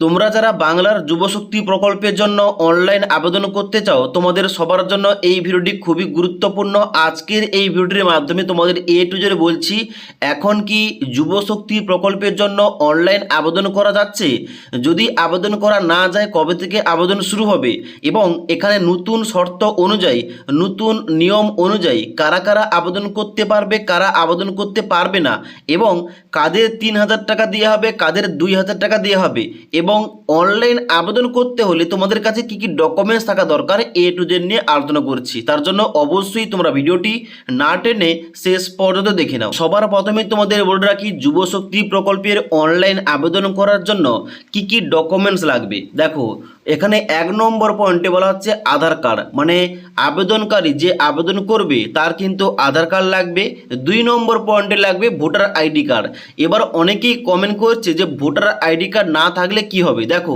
তোমরা যারা বাংলার যুবশক্তি প্রকল্পের জন্য অনলাইন আবেদন করতে চাও, তোমাদের সবার জন্য এই ভিডিওটি খুবই গুরুত্বপূর্ণ। আজকের এই ভিডিওটির মাধ্যমে তোমাদের এ টু জেড বলছি, এখন কি যুবশক্তি প্রকল্পের জন্য অনলাইন আবেদন করা যাচ্ছে? যদি আবেদন করা না যায়, কবে থেকে আবেদন শুরু হবে এবং এখানে নতুন শর্ত অনুযায়ী, নতুন নিয়ম অনুযায়ী কারা কারা আবেদন করতে পারবে, কারা আবেদন করতে পারবে না, এবং কাদের 3,000 টাকা দেওয়া হবে, কাদের 2,000 টাকা দেওয়া হবে, এবং অনলাইন আবেদন করতে হলে তোমাদের কাছে কি কি ডকুমেন্টস থাকা দরকার, এ টু জেড নিয়ে আলোচনা করছি। তার জন্য অবশ্যই তোমরা ভিডিওটি না টেনে শেষ পর্যন্ত দেখে নাও। সবার প্রথমে তোমাদের বলে রাখি, যুবশক্তি প্রকল্পের অনলাইন আবেদন করার জন্য কি কি ডকুমেন্টস লাগবে। দেখো, এখানে 1 নম্বর পয়েন্টে বলা হচ্ছে আধার কার্ড, মানে আবেদনকারী যে আবেদন করবে তার কিন্তু আধার কার্ড লাগবে। 2 নম্বর পয়েন্টে লাগবে ভোটার আইডি কার্ড। এবার অনেকেই কমেন্ট করছে যে ভোটার আইডি কার্ড না থাকলে কি হবে। দেখো,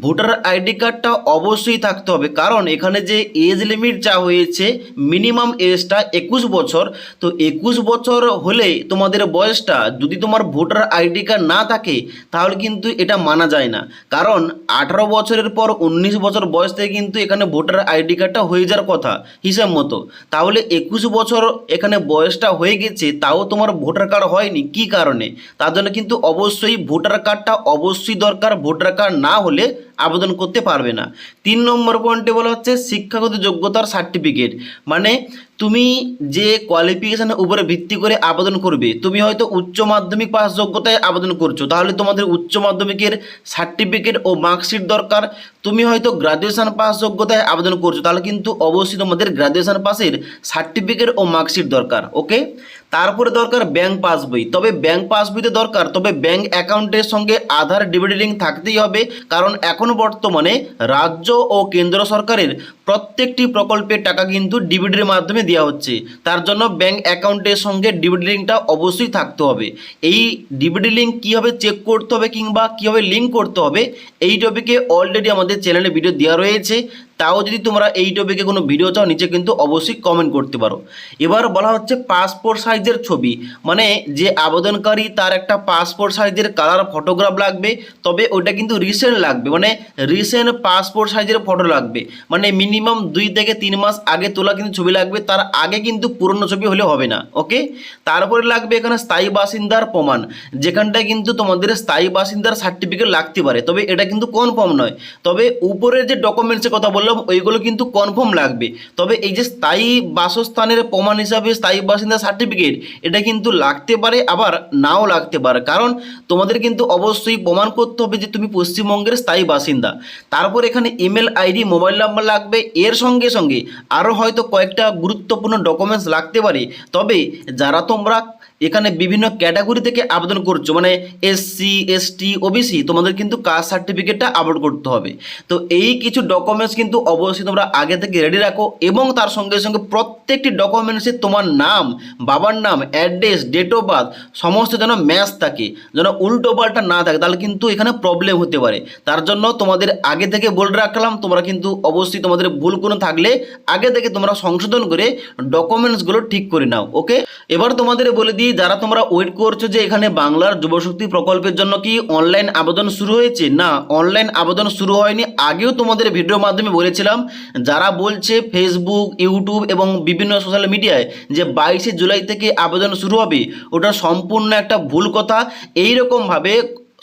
ভোটার আইডি কার্ডটা অবশ্যই থাকতে হবে, কারণ এখানে যে এজ লিমিট চা হয়েছে, মিনিমাম এজটা 21 বছর। তো 21 বছর হলে তোমাদের বয়সটা, যদি তোমার ভোটার আইডি কার্ড না থাকে তাহলে কিন্তু এটা মানা যায় না, কারণ 18 বছরের পর 19 বছর বয়স থেকে কিন্তু এখানে ভোটার আইডি কার্ডটা হয়ে যাওয়ার কথা হিসাব মতো। তাহলে 21 বছর এখানে বয়সটা হয়ে গেছে, তাও তোমার ভোটার কার্ড হয়নি, কি কারণে? তার জন্য কিন্তু অবশ্যই ভোটার কার্ডটা অবশ্যই দরকার। ভোটার কার্ড না হলে আবেদন করতে পারবে না। 3 নম্বর পয়েন্টে বলা হচ্ছে শিক্ষাগত যোগ্যতার সার্টিফিকেট, মানে তুমি যে কোয়ালিফিকেশনের উপরে ভিত্তি করে আবেদন করবে, তুমি হয়তো উচ্চ মাধ্যমিক পাস যোগ্যতায় আবেদন করছো, তাহলে তোমাদের উচ্চ মাধ্যমিকের সার্টিফিকেট ও মার্কশিট দরকার। তুমি হয়তো গ্রাজুয়েশন পাস যোগ্যতায় আবেদন করছো, তাহলে কিন্তু অবশ্যই তোমাদের গ্রাজুয়েশন পাসের সার্টিফিকেট ও মার্কশিট দরকার। ওকে, তারপরে দরকার ব্যাংক পাসবই। তবে ব্যাংক পাসবইতে দরকার, তবে ব্যাংক অ্যাকাউন্টের সঙ্গে আধার ডিবিটি লিঙ্ক থাকতেই হবে, কারণ এখন বর্তমানে রাজ্য ও কেন্দ্র সরকারের প্রত্যেকটি প্রকল্পের টাকা কিন্তু ডিবিটির মাধ্যমে দেওয়া হচ্ছে। তার জন্য ব্যাংক অ্যাকাউন্টের সঙ্গে ডিবিটি লিঙ্কটা অবশ্যই থাকতে হবে। এই ডিবিটি লিঙ্ক কীভাবে চেক করতে হবে কিংবা কীভাবে লিঙ্ক করতে হবে, এই টপিকে অলরেডি আমাদের চ্যানেলে ভিডিও দেওয়া রয়েছে। তাও যদি তোমরা এই টপিকে কোনো ভিডিও চাও, নিচে কিন্তু অবশ্যই কমেন্ট করতে পারো। এবার বলা হচ্ছে পাসপোর্ট সাইজের ছবি, মানে যে আবেদনকারী তার একটা পাসপোর্ট সাইজের কালার ফটোগ্রাফ লাগবে, তবে ওটা কিন্তু রিসেন্ট লাগবে, মানে রিসেন্ট পাসপোর্ট সাইজের ফটো লাগবে, মানে মিনিমাম 2 থেকে 3 মাস আগে তোলা কিন্তু ছবি লাগবে, তার আগে কিন্তু পুরনো ছবি হলে হবে না। ওকে, তারপরে লাগবে এখানে স্থায়ী বাসিন্দার প্রমাণ, যেখানটায় কিন্তু তোমাদের স্থায়ী বাসিন্দার সার্টিফিকেট লাগতে পারে, তবে এটা কিন্তু কনফার্ম নয়। তবে উপরের যে ডকুমেন্টসের কথা বললাম ওইগুলো কিন্তু কনফার্ম লাগবে। তবে এই যে স্থায়ী বাসস্থানের প্রমাণ হিসাবে স্থায়ী বাসিন্দা সার্টিফিকেট, এটা কিন্তু লাগতে পারে, আবার নাও লাগতে পারে, কারণ তোমাদের কিন্তু অবশ্যই প্রমাণ করতে হবে যে তুমি পশ্চিমবঙ্গের স্থায়ী বাসিন্দা। তারপর এখানে ইমেল আইডি, মোবাইল নাম্বার লাগবে। এর সঙ্গে সঙ্গে আরও হয়তো কয়েকটা গুরুত্বপূর্ণ ডকুমেন্টস লাগতে পারে। তবে যারা তোমরা এখানে বিভিন্ন ক্যাটাগরি থেকে আবেদন করছো, মানে SC ST OBC, তোমাদের কিন্তু কাস্ট সার্টিফিকেটটা আপলোড করতে হবে। তো এই কিছু ডকুমেন্টস কিন্তু অবশ্যই তোমরা আগে থেকে রেডি রাখো, এবং তার সঙ্গে সঙ্গে প্রত্যেকটি ডকুমেন্টসে তোমার নাম, বাবার নাম, অ্যাড্রেস, ডেট অফ বার্থ সমস্ত যেন ম্যাচ থাকে, যেন উল্টো পাল্টা না থাকে, তাহলে কিন্তু এখানে প্রবলেম হতে পারে। তার জন্য তোমাদের আগে থেকে বলে রাখলাম, তোমরা কিন্তু অবশ্যই তোমাদের ভুল কোনো থাকলে আগে থেকে তোমরা সংশোধন করে ডকুমেন্টসগুলো ঠিক করে নাও। ওকে, এবার তোমাদের বলে দিই, যারা তোমরা ওয়েট করছো যে এখানে বাংলার যুবশক্তি প্রকল্পের জন্য কি অনলাইন আবেদন শুরু হয়েছে, না, অনলাইন আবেদন শুরু হয়নি। আগেও তোমাদের ভিডিওর মাধ্যমে বলেছিলাম, যারা বলছে ফেসবুক, ইউটিউব এবং বিভিন্ন সোশ্যাল মিডিয়ায় যে 22শে জুলাই থেকে আবেদন শুরু হবে, ওটা সম্পূর্ণ একটা ভুল কথা। এইরকমভাবে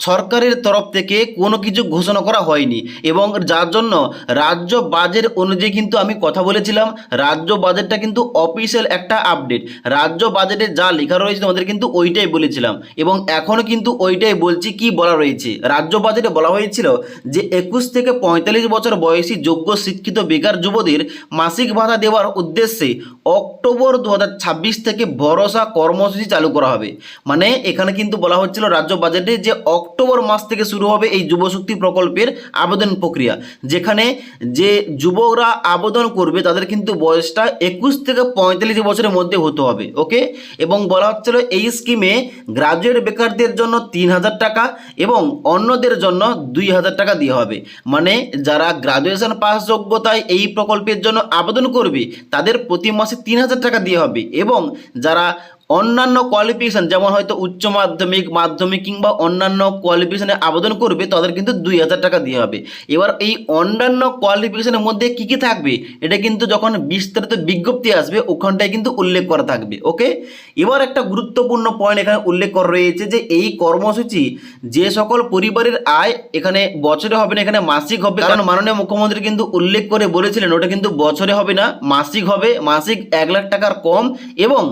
সরকারের তরফ থেকে কোনো কিছু ঘোষণা করা হয়নি, এবং যার জন্য রাজ্য বাজেট অনুযায়ী কিন্তু আমি কথা বলেছিলাম, রাজ্য বাজেটটা কিন্তু অফিসিয়াল একটা আপডেট, রাজ্য বাজেটে যা লেখা রয়েছে তোমাদের কিন্তু ওইটাই বলেছিলাম, এবং এখনও কিন্তু ওইটাই বলছি। কি বলা রয়েছে, রাজ্য বাজেটে বলা হয়েছিল যে 21 থেকে 45 বছর বয়সী যোগ্য শিক্ষিত বেকার যুবদের মাসিক ভাতা দেওয়ার উদ্দেশ্যে অক্টোবর 2026 থেকে ভরসা কর্মসূচি চালু করা হবে। মানে এখানে কিন্তু বলা হচ্ছিল রাজ্য বাজেটে যে অক্টোবর মাস থেকে শুরু হবে এই যুবশক্তি প্রকল্পের আবেদন প্রক্রিয়া, যেখানে যে যুবকরা আবেদন করবে তাদের কিন্তু বয়সটা 21 থেকে 45 বছরের মধ্যে হতে হবে। ওকে, এবং বলা হচ্ছিল এই স্কিমে গ্রাজুয়েট বেকারদের জন্য 3,000 টাকা এবং অন্যদের জন্য 2,000 টাকা দেওয়া হবে। মানে যারা গ্রাজুয়েশন পাস যোগ্যতায় এই প্রকল্পের জন্য আবেদন করবে তাদের প্রতি মাসে 3,000 টাকা দেওয়া হবে, এবং যারা অন্যান্য কোয়ালিফিকেশান যেমন হয়তো উচ্চ মাধ্যমিক, মাধ্যমিক কিংবা অন্যান্য কোয়ালিফিকেশানে আবেদন করবে তাদের কিন্তু 2,000 টাকা দিয়ে হবে। এবার এই অন্যান্য কোয়ালিফিকেশানের মধ্যে কী কী থাকবে এটা কিন্তু যখন বিস্তারিত বিজ্ঞপ্তি আসবে ওখানটায় কিন্তু উল্লেখ করা থাকবে। ওকে, এবার একটা গুরুত্বপূর্ণ পয়েন্ট এখানে উল্লেখ করা রয়েছে যে এই কর্মসূচি যে সকল পরিবারের আয় এখানে বছরে হবে না, এখানে মাসিক হবে। কারণ মাননীয় মুখ্যমন্ত্রী কিন্তু উল্লেখ করে বলেছিলেন ওটা কিন্তু বছরে হবে না, মাসিক হবে। মাসিক 1 লাখ টাকার কম এবং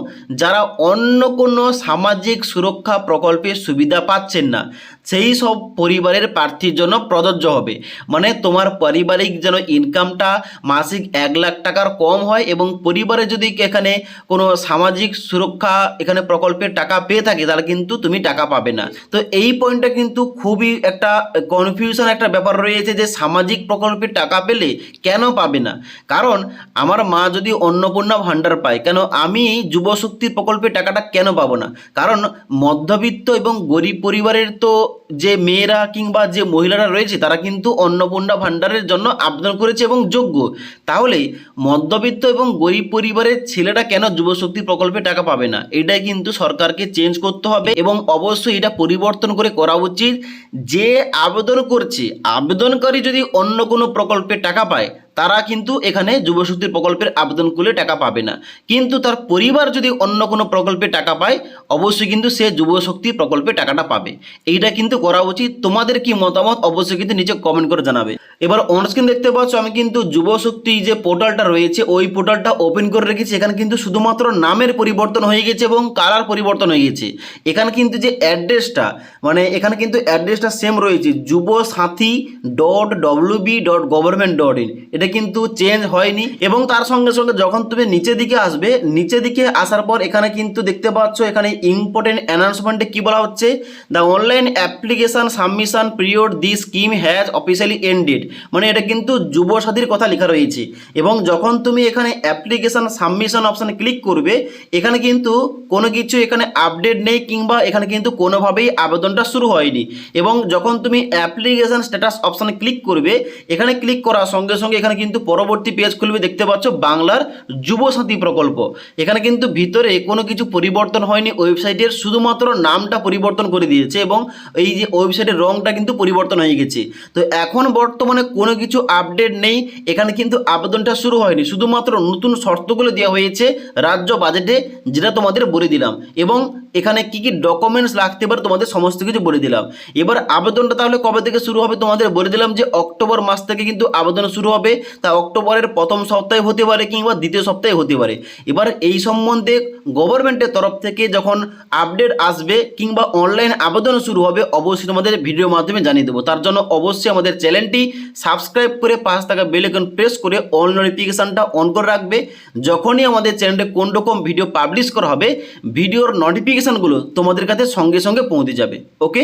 যারা অন্য কোনো সামাজিক সুরক্ষা প্রকল্পের সুবিধা পাচ্ছেন না সেই সব পরিবারের প্রার্থীর জন্য প্রযোজ্য হবে। মানে তোমার পারিবারিক যেন ইনকামটা মাসিক 1 লাখ টাকার কম হয় এবং পরিবারে যদি এখানে কোনো সামাজিক সুরক্ষা এখানে প্রকল্পের টাকা পেয়ে থাকে তাহলে কিন্তু তুমি টাকা পাবে না। তো এই পয়েন্টটা কিন্তু খুবই একটা কনফিউশন একটা ব্যাপার রয়েছে যে সামাজিক প্রকল্পের টাকা পেলে কেন পাবে না। কারণ আমার মা যদি অন্নপূর্ণা ভাণ্ডার পায়, কেন আমি যুবশক্তির প্রকল্পের টাকাটা কেন পাবো না? কারণ মধ্যবিত্ত এবং গরিব পরিবারের তো যে মেয়েরা কিংবা যে মহিলারা রয়েছে তারা কিন্তু অন্নপূর্ণা ভাণ্ডারের জন্য আবেদন করেছে এবং যোগ্য। তাহলে মধ্যবিত্ত এবং গরিব পরিবারের ছেলেরা কেন যুবশক্তি প্রকল্পে টাকা পাবে না? এটাই কিন্তু সরকারকে চেঞ্জ করতে হবে এবং অবশ্যই এটা পরিবর্তন করে করা উচিত। যে আবেদন করছে আবেদনকারী যদি অন্য কোনো প্রকল্পে টাকা পায় তারা কিন্তু এখানে যুবশক্তির প্রকল্পের আবেদন করলে টাকা পাবে না, কিন্তু তার পরিবার যদি অন্য কোনো প্রকল্পে টাকা পায় অবশ্যই কিন্তু সে যুবশক্তি প্রকল্পে টাকাটা পাবে। এইটা কিন্তু করা উচিত। তোমাদের কি মতামত অবশ্যই কিন্তু নিচে কমেন্ট করে জানাবে। এবার অনস্ক্রিন দেখতে পাচ্ছ আমি কিন্তু যুবশক্তি যে পোর্টালটা রয়েছে ওই পোর্টালটা ওপেন করে রেখেছি। এখানে কিন্তু শুধুমাত্র নামের পরিবর্তন হয়ে গেছে এবং কালার পরিবর্তন হয়ে গেছে। এখানে কিন্তু যে অ্যাড্রেসটা মানে এখানে কিন্তু অ্যাড্রেসটা সেম রয়েছে, jubosathy.wb.government.in, এটা কিন্তু চেঞ্জ হয়নি। এবং তার সঙ্গে সঙ্গে যখন তুমি নিচের দিকে আসবে, নিচের দিকে আসার পর এখানে কিন্তু দেখতে পাচ্ছ এখানে ইম্পর্টেন্ট অ্যানাউন্সমেন্টে কি বলা হচ্ছে, the online application submission period the scheme has officially ended. মানে এটা কিন্তু যুবসাথীর কথা লেখা রয়েছে। এবং যখন তুমি এখানে অ্যাপ্লিকেশন সাবমিশন অপশানে ক্লিক করবে এখানে কিন্তু কোনো কিছু এখানে আপডেট নেই কিংবা এখানে কিন্তু কোনোভাবেই আবেদনটা শুরু হয়নি। এবং যখন তুমি অ্যাপ্লিকেশন স্ট্যাটাস অপশানে ক্লিক করবে এখানে ক্লিক করার সঙ্গে সঙ্গে এখানে কিন্তু পরবর্তী পেজ খুলবে, দেখতে পাচ্ছ বাংলার যুবসাথী প্রকল্প। এখানে কিন্তু ভিতরে কোনো কিছু পরিবর্তন হয়নি, ওয়েবসাইটের শুধুমাত্র নামটা পরিবর্তন করে দিয়েছে এবং এই যে ওয়েবসাইটের রংটা কিন্তু পরিবর্তন হয়ে গেছে। তো এখন বর্তমানে কোনো কিছু আপডেট নেই, এখানে কিন্তু আবেদনটা শুরু হয়নি, শুধুমাত্র নতুন শর্তগুলো দেওয়া হয়েছে রাজ্য বাজেটে যেটা তোমাদের বলে দিলাম। এবং এখানে কি কি ডকুমেন্টস লাগতে পারে তোমাদের সমস্ত কিছু বলে দিলাম। এবার আবেদনটা তাহলে কবে থেকে শুরু হবে তোমাদের বলে দিলাম যে অক্টোবর মাস থেকে কিন্তু আবেদন শুরু হবে। তা অক্টোবরের প্রথম সপ্তাহে হতে পারে কিংবা দ্বিতীয় সপ্তাহে হতে পারে। এবার এই সম্বন্ধে গভর্নমেন্টের তরফ থেকে যখন আপডেট আসবে কিংবা অনলাইন আবেদন শুরু হবে অবশ্যই তোমাদের ভিডিওর মাধ্যমে জানিয়ে দেবো। তার জন্য অবশ্যই আমাদের চ্যানেলটি সাবস্ক্রাইব করে পাশ থাকা বেল আইকন প্রেস করে অল নোটিফিকেশানটা অন করে রাখবে। যখনই আমাদের চ্যানেলে কোন রকম ভিডিও পাবলিশ করা হবে ভিডিওর নোটিফিকেশানগুলো তোমাদের কাছে সঙ্গে সঙ্গে পৌঁছে যাবে। ওকে।